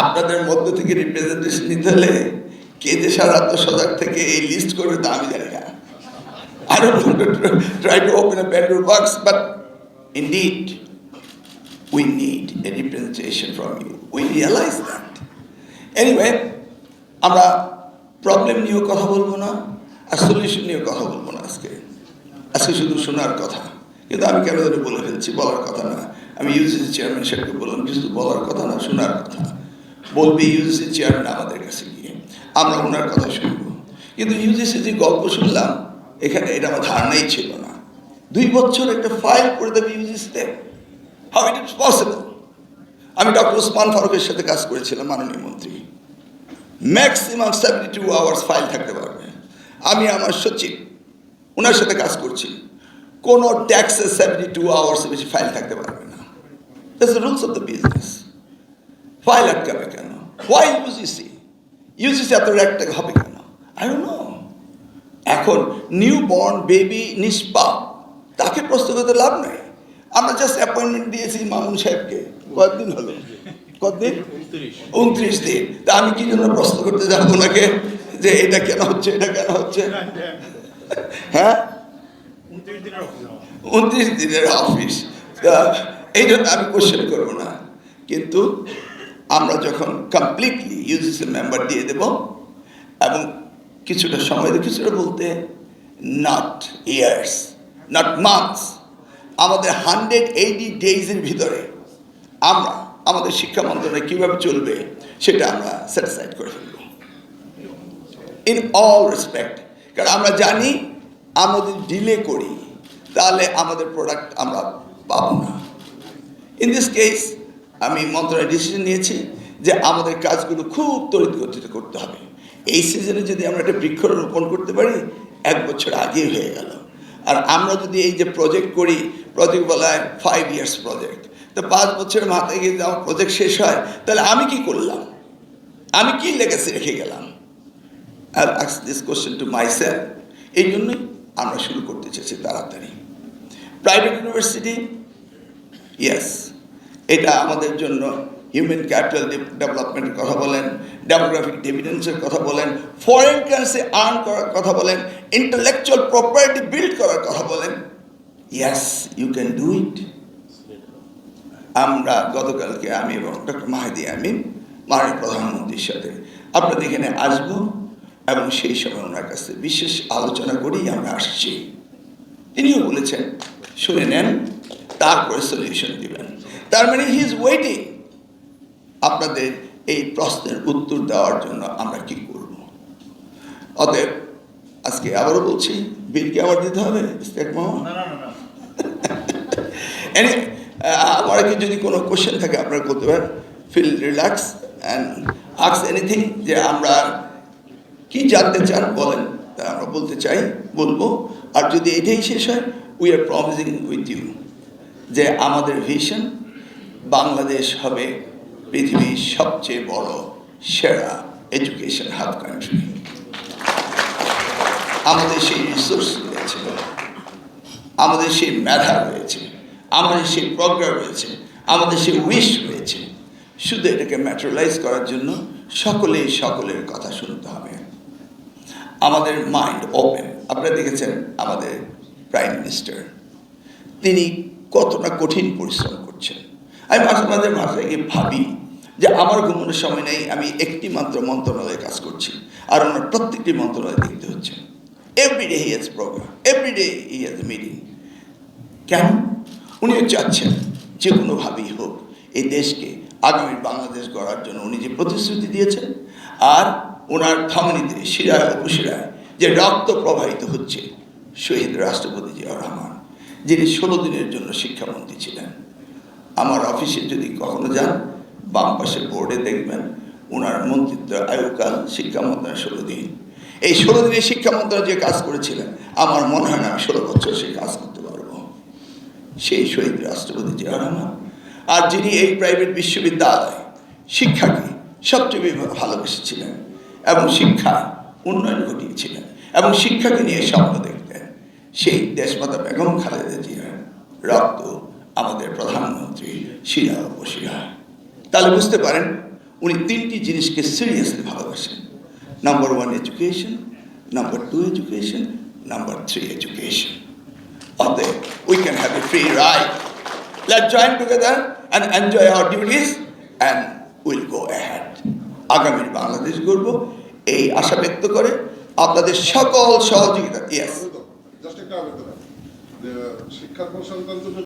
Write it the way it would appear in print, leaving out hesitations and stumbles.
আপনাদের মধ্য থেকে রিপ্রেজেন্টেশন নিতে হলে কে যে সারা সজাগ থেকে এই লিস্ট করবে তা আমি জানি না। I don't want to try to open a Pandora box, but indeed, we need a representation from you. We realize that. Anyway, আমরা প্রবলেম নিয়েও কথা বলবো না, আর সলিউশন নিয়েও কথা বলবো না আজকে শুধু শোনার কথা। কিন্তু আমি কেন জানি বলে ফেলছি, বলার কথা না। আমি ইউজিসি চেয়ারম্যান সাহেবকে বললাম কিছু বলার কথা না, শোনার কথা। বলবে ইউজিসি চেয়ারম্যান আমাদের কাছে গিয়ে, আমরা ওনার কথা শুনবো। কিন্তু ইউজিসি যে গল্প শুনলাম এখানে, এটা আমার ধারণাই ছিল না। 2 বছর একটা ফাইল করে দেবে ইউজিসিতে, হাউ ইট ইজ পসিবল? আমি ডক্টর ওসমান ফারুকের সাথে কাজ করেছিলাম, মাননীয় মন্ত্রী। ম্যাক্সিমাম 72 আওয়ার্স ফাইল থাকতে পারবে। আমি আমার সচিব ওনার সাথে কাজ করছি, কোনো ট্যাক্সে 72 আওয়ার্স বেশি ফাইল থাকতে পারবে না। That's the rules of the business. File আটকাবে কেন? Why UGC? ইউজিসি এত একটা হবে কেন? I don't know. এখন নিউ বর্ন বেবি নিষ্পাপ, তাকে প্রশ্ন করতে লাভ নাই। আমরা জাস্ট অ্যাপয়েন্টমেন্ট দিয়েছি মামুন সাহেবকে, কতদিন হলো? কতদিন? 29 দিন। তা আমি কি জন্য প্রশ্ন করতে যাবো ওনাকে যে এটা কেন হচ্ছে, এটা কেন হচ্ছে? হ্যাঁ, 29 দিনের অফিস, এই জন্য আমি কোশ্চেন করবো না। কিন্তু আমরা যখন কমপ্লিটলি ইউজিসি মেম্বার দিয়ে দেব এবং কিছুটা সময়, কিছুটা বলতে নট ইয়ার্স, নট মান্থস, আমাদের 180 ডেজের ভিতরে আমরা আমাদের শিক্ষা মন্ত্রণালয় কীভাবে চলবে সেটা আমরা স্যাটিসফাইড করে ফেলব ইন অল রেসপেক্ট। কারণ আমরা জানি আমরা যদি ডিলে করি তাহলে আমাদের প্রোডাক্ট আমরা পাবো না। ইন দিস কেস আমি মন্ত্রণালয় ডিসিশন নিয়েছি যে আমাদের কাজগুলো খুব ত্বরিত গতিতে করতে হবে। এই সিজনে যদি আমরা একটা বৃক্ষরোপণ করতে পারি 1 বছর আগেই হয়ে গেল। আর আমরা যদি এই যে প্রজেক্ট করি, প্রজেক্ট বলা হয় 5 ইয়ার্স প্রজেক্ট, তো 5 বছরের মাথায় গিয়ে যদি আমার প্রজেক্ট শেষ হয় তাহলে আমি কি করলাম? আমি কি লেগেসি রেখে গেলাম? I will ask this question to myself. এই জন্যই আমরা শুরু করতে চেয়েছি তাড়াতাড়ি। প্রাইভেট ইউনিভার্সিটি, ইয়েস, এটা আমাদের জন্য হিউম্যান ক্যাপিটাল ডেভেলপমেন্টের কথা বলেন, ডেমোগ্রাফিক ডিভিডেন্সের কথা বলেন, ফরেন কারেন্সি আর্ন করার কথা বলেন, ইন্টেলেকচুয়াল প্রপার্টি বিল্ড করার কথা বলেন। Yes, you can do it. আমরা গতকালকে আমি এবং ডক্টর মাহাদি আমিন মাননীয় প্রধানমন্ত্রীর সাথে আপনাদের এখানে আসবো এবং সেই সময় ওনার কাছে বিশেষ আলোচনা করেই আমরা আসছি। তিনিও বলেছেন শুনে নেন, তারপরে সলিউশন দিবেন। তার মানে হি ইজ ওয়েটিং আপনাদের এই প্রশ্নের উত্তর দেওয়ার জন্য আমরা কি করব। অতএব আজকে আবারও বলছি, বিল কি আবার দিতে হবে? আমার কি যদি কোনো কোশ্চেন থাকে আপনারা করতে পারেন, feel relax and ask anything. যে আমরা কি জানতে চান বলেন, তা আমরা বলতে চাই, বলবো। আর যদি এটাই শেষ হয়, we are promising with you যে আমাদের ভিশন বাংলাদেশ হবে পৃথিবীর সবচেয়ে বড় সেরা এডুকেশন হাব কান্ট্রি। আমাদের সেই রিসোর্স রয়েছে, আমাদের সেই মেধা রয়েছে, আমাদের সেই প্রজ্ঞা রয়েছে, আমাদের সেই উইশ রয়েছে। শুধু এটাকে ম্যাটেরিয়ালাইজ করার জন্য সকলের কথা শুনতে হবে। আমাদের মাইন্ড ওপেন। আপনারা দেখেছেন আমাদের প্রাইম মিনিস্টার, তিনি কতটা কঠিন পরিশ্রম করছেন। আমি মাঝে গিয়ে ভাবি যে আমার ঘুমানোর সময় নেই, আমি একটি মাত্র মন্ত্রণালয়ে কাজ করছি, আর ওনার প্রত্যেকটি মন্ত্রণালয় দেখতে হচ্ছে। Everyday he has programme, everyday he has meeting. কেন? উনিও চাচ্ছেন যে কোনোভাবেই হোক এই দেশকে আগামী বাংলাদেশ গড়ার জন্য উনি যে প্রতিশ্রুতি দিয়েছেন, আর ওনার ধমনীতে শিরায় উপশিরায় যে রক্ত প্রবাহিত হচ্ছে, শহীদ রাষ্ট্রপতি জিয়াউর রহমান, যিনি 16 দিনের জন্য শিক্ষামন্ত্রী ছিলেন। আমার অফিসে যদি কখনো যান, বাম পাশের বোর্ডে দেখবেন ওনার মন্ত্রিত্ব আয়ুকাল শিক্ষা মন্ত্রণালয় 16 দিন। এই 16 দিনে শিক্ষা মন্ত্রণালয় যে কাজ করেছিলেন, আমার মনে হয় না আমি 16 বছর সেই কাজ করতে পারবো। সেই শহীদ রাষ্ট্রপতি জিয়াউর রহমান, আর যিনি এই প্রাইভেট বিশ্ববিদ্যালয় শিক্ষাকে সবচেয়ে ভালোবেসেছিলেন এবং শিক্ষা উন্নয়ন ঘটিয়েছিলেন এবং শিক্ষাকে নিয়ে স্বপ্ন দেখতেন, সেই দেশমাতা বেগম খালেদা জিয়ার রক্ত আমাদের প্রধানমন্ত্রী শিরা উপশিরা। তাহলে বুঝতে পারেন উনি তিনটি জিনিসকে সিরিয়াসলি ভালোবাসেন। Number 1 education, number 2 education, number 3 education. অতএব we can have a free ride. Let's join together and enjoy our duties and we'll go ahead. আগামী বাংলাদেশ গড়ব এই আশা ব্যক্ত করে আপনাদের সকল সহযোগিতা। ইয়েস, জাস্ট একটা আবেদন, যে শিক্ষা প্রসংক্রান্ত